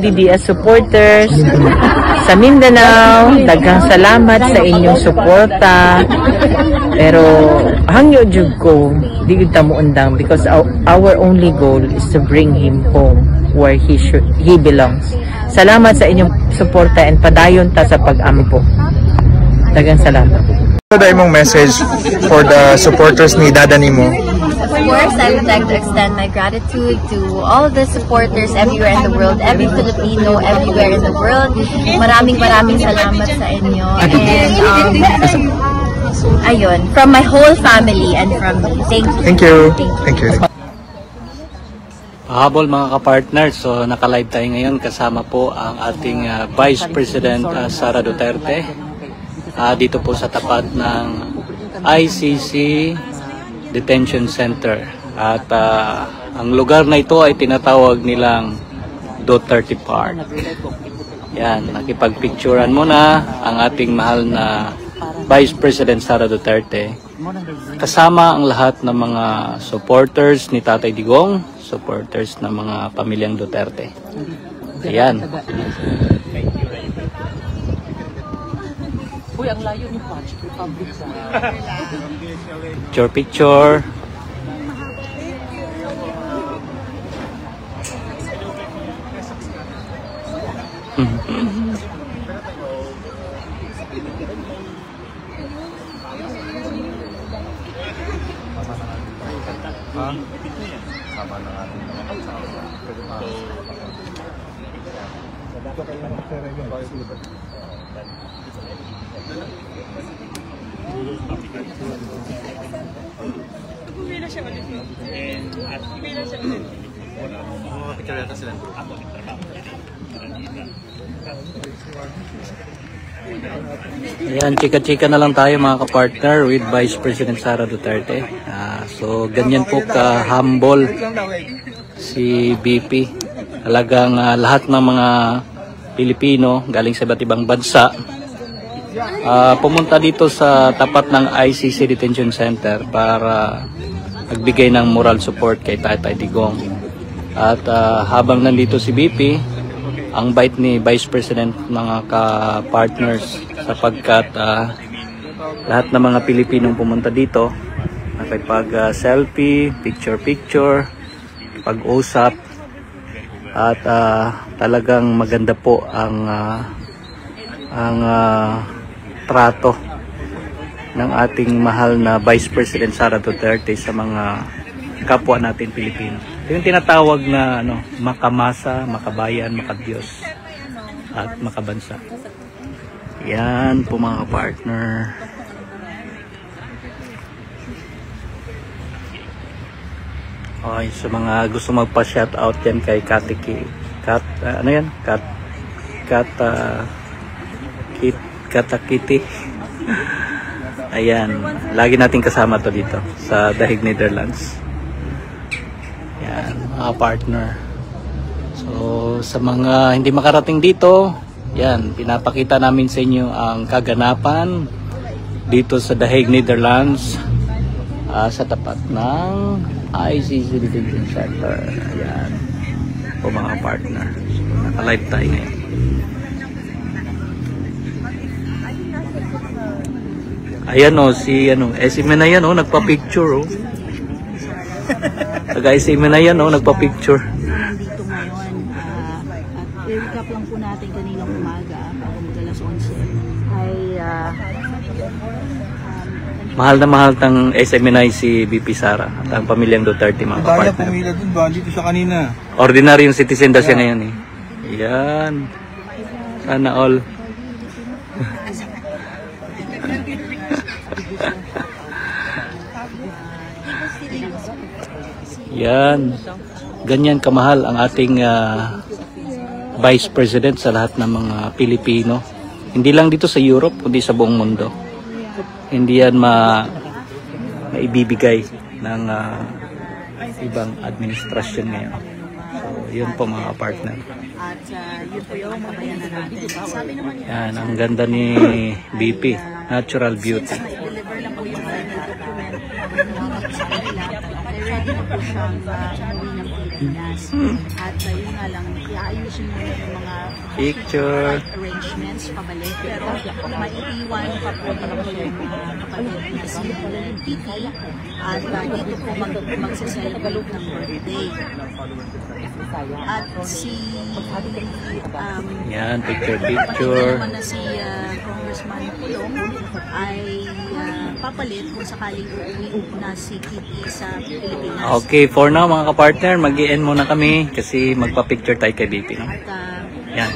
DDS supporters sa Mindanao, daghang salamat sa inyong suporta. Pero hangyo jud ko, di gid ta mo undang because our only goal is to bring him home where he belongs. Salamat sa inyong suporta and padayon ta sa pag-ampo. Daghang salamat. Ano imong message for the supporters ni Dada nimo? Of course, I would like to extend my gratitude to all the supporters everywhere in the world, every Filipino everywhere in the world. Maraming salamat sa inyo. And ayun, from my whole family and from me. Thank you. Thank you. Pahabol mga kapartner, so naka-live tayo ngayon kasama po ang ating Vice President Sara Duterte dito po sa tapat ng ICC Detention Center. At ang lugar na ito ay tinatawag nilang Duterte Park. Yan, nakipagpicturan muna ang ating mahal na Vice President Sara Duterte kasama ang lahat ng mga supporters ni Tatay Digong, supporters ng mga pamilyang Duterte. Ayan. Picture. Ayan, chika-chika na lang tayo mga kapartner with Vice President Sara Duterte. So ganyan po ka-humble si BP. Talagang lahat ng mga Pilipino galing sa iba't ibang bansa pumunta dito sa tapat ng ICC Detention Center para magbigay ng moral support kay Tatay Digong. At habang nandito si BP, ang bait ni Vice President mga ka-partners sapagkat lahat ng mga Pilipinong pumunta dito nakipag-selfie, picture-picture, pag-usap at talagang maganda po ang trato ng ating mahal na Vice President Sara Duterte sa mga kapwa natin Pilipino. Ito yung tinatawag na makamasa, makabayan, makadiyos at makabansa. Yan po mga partner. Okay, sa mga gusto magpa-shoutout yan kay Katiki. Katakiti. Ayan, lagi natin kasama to dito sa The Hague, Netherlands. Yan, mga partner. So, sa mga hindi makarating dito, yan, pinapakita namin sa inyo ang kaganapan dito sa The Hague, Netherlands, sa tapat ng ICC Detention Center. Ayan po mga partner. So, naka-live tayo ngayon. Ayan si SM na yan nagpa-picture Taga-SM na yan nagpa-picture. Dito ngayon, i-recap lang po natin kaninang umaga bago mag-alas 11 ay mahal na mahal tang SMNI si BP Sara at ang pamilyang Duterte mga partner. Dahil pumila dun ba? Dito siya kanina. Ordinaryong citizen daw siya ngayon Yan. Sana all. Yan. Ganyan kamahal ang ating Vice President sa lahat ng mga Pilipino. Hindi lang dito sa Europe, kundi sa buong mundo. Hindi yan maibibigay ng ibang administrasyon ngayon. So, yun po mga partner. at yun po yung kabayanan natin. Sabi naman niya, Yan, ang ganda ni BP. Natural beauty. deliver lang po yung document sa kanila. Ready na po siyang umuwi ng Pilipinas. Pilipinas. At yun nga lang, iayusin mo yung mga Picture. arrangements pabalik. Pero maiiwan pa po yung kapatid na si Titi. At dito po magsa-celebrate ng birthday. At si Yan, picture. naman na si Congressman Pulong ay papalit kung sakaling uuwi na si Kitty sa Pilipinas. Okay, for now mga kapartner, mag-i-end muna kami kasi magpa-picture tayo kay BP. No? At Yan.